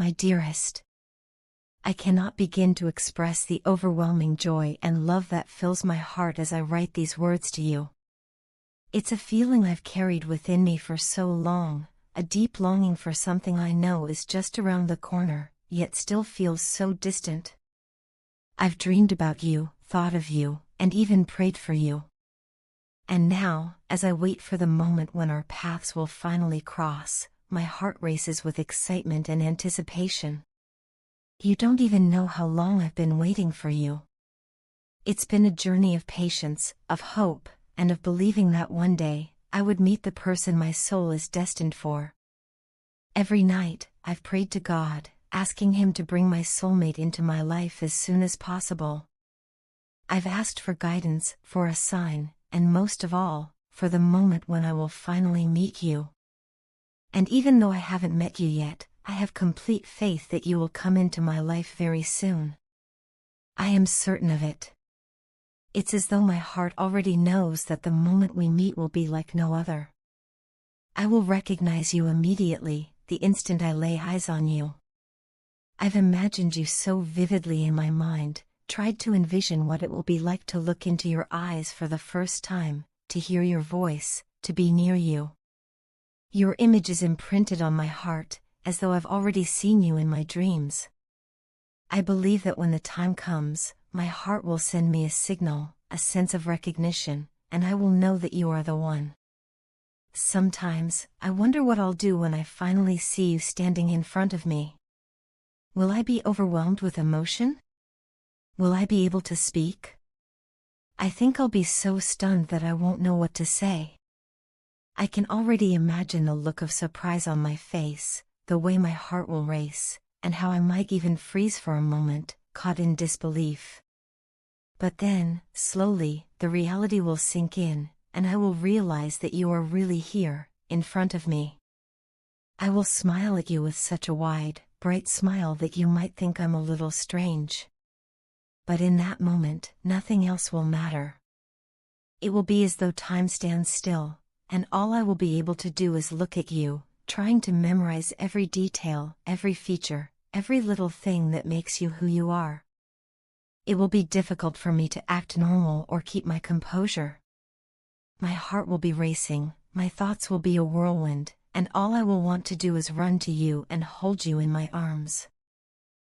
my dearest. I cannot begin to express the overwhelming joy and love that fills my heart as I write these words to you. It's a feeling I've carried within me for so long, a deep longing for something I know is just around the corner, yet still feels so distant. I've dreamed about you, thought of you, and even prayed for you. And now, as I wait for the moment when our paths will finally cross, my heart races with excitement and anticipation. You don't even know how long I've been waiting for you. It's been a journey of patience, of hope, and of believing that one day, I would meet the person my soul is destined for. Every night, I've prayed to God, asking Him to bring my soulmate into my life as soon as possible. I've asked for guidance, for a sign, and most of all, for the moment when I will finally meet you. And even though I haven't met you yet, I have complete faith that you will come into my life very soon. I am certain of it. It's as though my heart already knows that the moment we meet will be like no other. I will recognize you immediately, the instant I lay eyes on you. I've imagined you so vividly in my mind, tried to envision what it will be like to look into your eyes for the first time, to hear your voice, to be near you. Your image is imprinted on my heart, as though I've already seen you in my dreams. I believe that when the time comes, my heart will send me a signal, a sense of recognition, and I will know that you are the one. Sometimes, I wonder what I'll do when I finally see you standing in front of me. Will I be overwhelmed with emotion? Will I be able to speak? I think I'll be so stunned that I won't know what to say. I can already imagine the look of surprise on my face, the way my heart will race, and how I might even freeze for a moment, caught in disbelief. But then, slowly, the reality will sink in, and I will realize that you are really here, in front of me. I will smile at you with such a wide, bright smile that you might think I'm a little strange. But in that moment, nothing else will matter. It will be as though time stands still, and all I will be able to do is look at you, trying to memorize every detail, every feature, every little thing that makes you who you are. It will be difficult for me to act normal or keep my composure. My heart will be racing, my thoughts will be a whirlwind, and all I will want to do is run to you and hold you in my arms.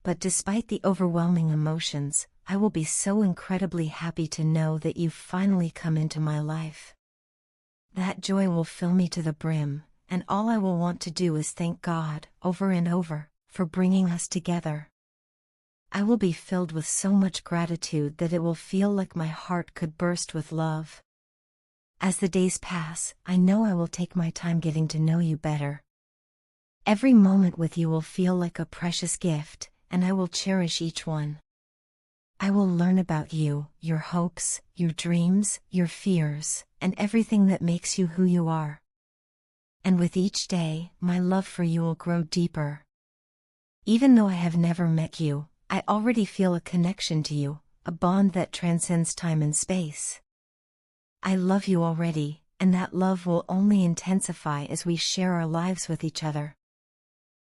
But despite the overwhelming emotions, I will be so incredibly happy to know that you've finally come into my life. That joy will fill me to the brim, and all I will want to do is thank God, over and over, for bringing us together. I will be filled with so much gratitude that it will feel like my heart could burst with love. As the days pass, I know I will take my time getting to know you better. Every moment with you will feel like a precious gift, and I will cherish each one. I will learn about you, your hopes, your dreams, your fears, and everything that makes you who you are. And with each day, my love for you will grow deeper. Even though I have never met you, I already feel a connection to you, a bond that transcends time and space. I love you already, and that love will only intensify as we share our lives with each other.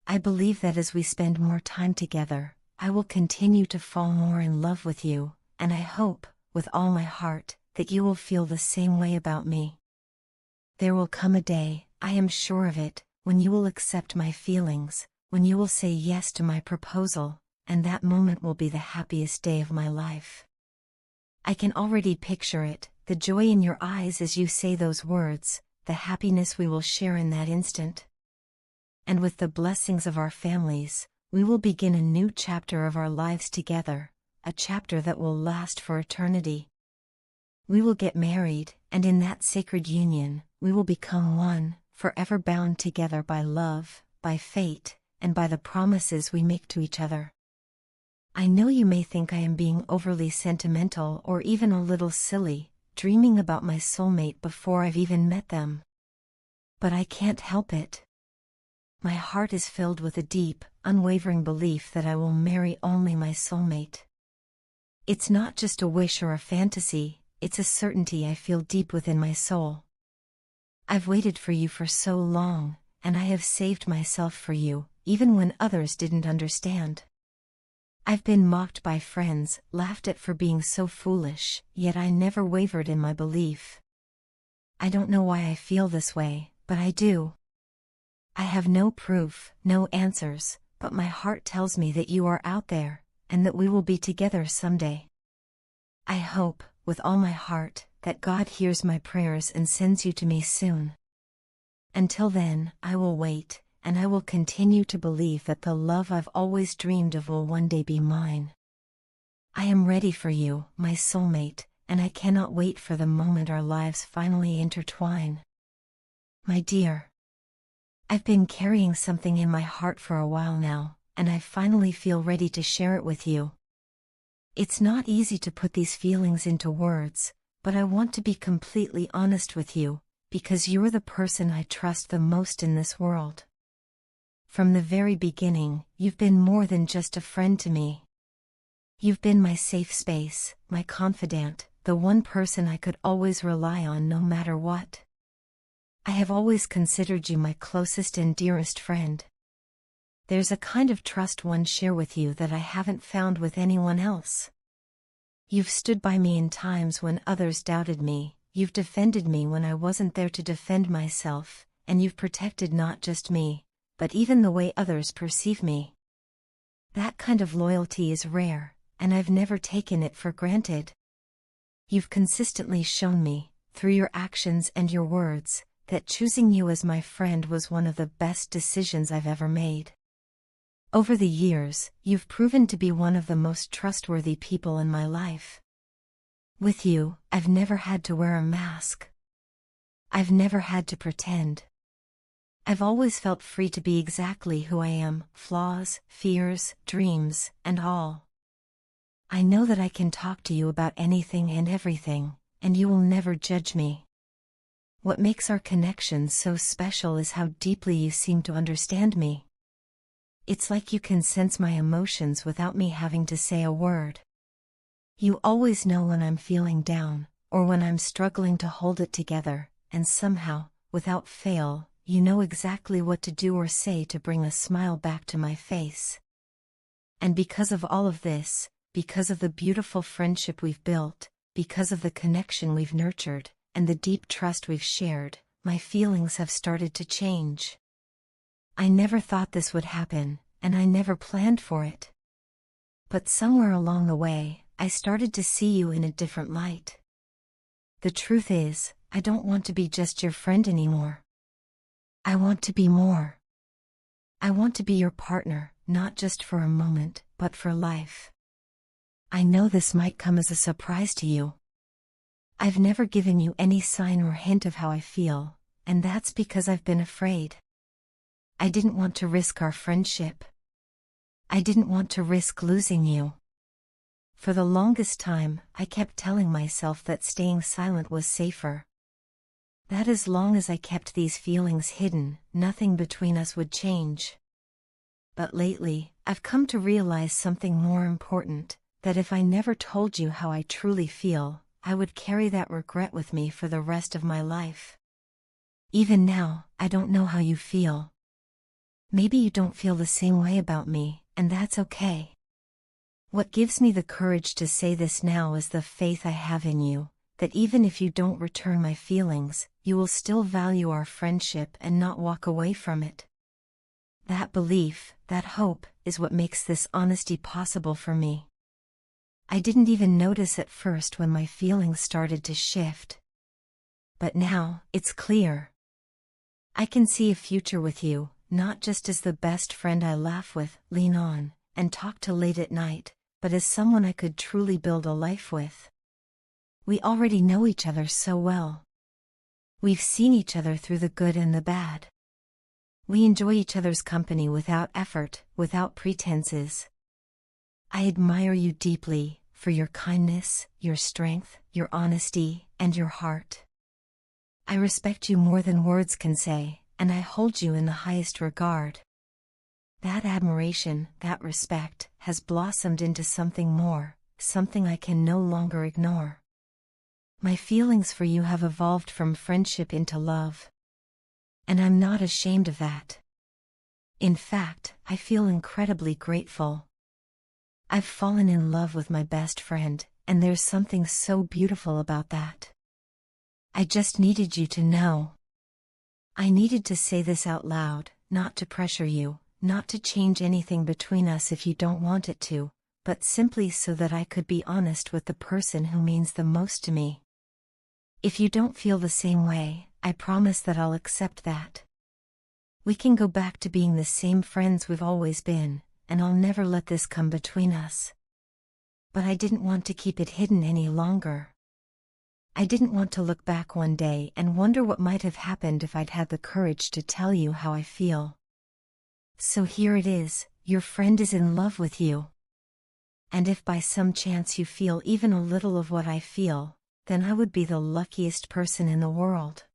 I believe that as we spend more time together, I will continue to fall more in love with you, and I hope, with all my heart, that you will feel the same way about me. There will come a day, I am sure of it, when you will accept my feelings, when you will say yes to my proposal, and that moment will be the happiest day of my life. I can already picture it, the joy in your eyes as you say those words, the happiness we will share in that instant. And with the blessings of our families, we will begin a new chapter of our lives together, a chapter that will last for eternity. We will get married, and in that sacred union, we will become one, forever bound together by love, by fate, and by the promises we make to each other. I know you may think I am being overly sentimental or even a little silly, dreaming about my soulmate before I've even met them. But I can't help it. My heart is filled with a deep, unwavering belief that I will marry only my soulmate. It's not just a wish or a fantasy, it's a certainty I feel deep within my soul. I've waited for you for so long, and I have saved myself for you, even when others didn't understand. I've been mocked by friends, laughed at for being so foolish, yet I never wavered in my belief. I don't know why I feel this way, but I do. I have no proof, no answers, but my heart tells me that you are out there, and that we will be together someday. I hope, with all my heart, that God hears my prayers and sends you to me soon. Until then, I will wait, and I will continue to believe that the love I've always dreamed of will one day be mine. I am ready for you, my soulmate, and I cannot wait for the moment our lives finally intertwine. My dear, I've been carrying something in my heart for a while now, and I finally feel ready to share it with you. It's not easy to put these feelings into words, but I want to be completely honest with you, because you're the person I trust the most in this world. From the very beginning, you've been more than just a friend to me. You've been my safe space, my confidant, the one person I could always rely on no matter what. I have always considered you my closest and dearest friend. There's a kind of trust one share with you that I haven't found with anyone else. You've stood by me in times when others doubted me, you've defended me when I wasn't there to defend myself, and you've protected not just me, but even the way others perceive me. That kind of loyalty is rare, and I've never taken it for granted. You've consistently shown me, through your actions and your words, that choosing you as my friend was one of the best decisions I've ever made. Over the years, you've proven to be one of the most trustworthy people in my life. With you, I've never had to wear a mask. I've never had to pretend. I've always felt free to be exactly who I am, flaws, fears, dreams, and all. I know that I can talk to you about anything and everything, and you will never judge me. What makes our connection so special is how deeply you seem to understand me. It's like you can sense my emotions without me having to say a word. You always know when I'm feeling down, or when I'm struggling to hold it together, and somehow, without fail, you know exactly what to do or say to bring a smile back to my face. And because of all of this, because of the beautiful friendship we've built, because of the connection we've nurtured, and the deep trust we've shared, my feelings have started to change. I never thought this would happen, and I never planned for it. But somewhere along the way, I started to see you in a different light. The truth is, I don't want to be just your friend anymore. I want to be more. I want to be your partner, not just for a moment, but for life. I know this might come as a surprise to you. I've never given you any sign or hint of how I feel, and that's because I've been afraid. I didn't want to risk our friendship. I didn't want to risk losing you. For the longest time, I kept telling myself that staying silent was safer. That as long as I kept these feelings hidden, nothing between us would change. But lately, I've come to realize something more important, that if I never told you how I truly feel, I would carry that regret with me for the rest of my life. Even now, I don't know how you feel. Maybe you don't feel the same way about me, and that's okay. What gives me the courage to say this now is the faith I have in you, that even if you don't return my feelings, you will still value our friendship and not walk away from it. That belief, that hope, is what makes this honesty possible for me. I didn't even notice at first when my feelings started to shift. But now, it's clear. I can see a future with you, not just as the best friend I laugh with, lean on, and talk to late at night, but as someone I could truly build a life with. We already know each other so well. We've seen each other through the good and the bad. We enjoy each other's company without effort, without pretenses. I admire you deeply, for your kindness, your strength, your honesty, and your heart. I respect you more than words can say, and I hold you in the highest regard. That admiration, that respect, has blossomed into something more, something I can no longer ignore. My feelings for you have evolved from friendship into love. And I'm not ashamed of that. In fact, I feel incredibly grateful. I've fallen in love with my best friend, and there's something so beautiful about that. I just needed you to know. I needed to say this out loud, not to pressure you, not to change anything between us if you don't want it to, but simply so that I could be honest with the person who means the most to me. If you don't feel the same way, I promise that I'll accept that. We can go back to being the same friends we've always been, and I'll never let this come between us. But I didn't want to keep it hidden any longer. I didn't want to look back one day and wonder what might have happened if I'd had the courage to tell you how I feel. So here it is, your friend is in love with you. And if by some chance you feel even a little of what I feel, then I would be the luckiest person in the world.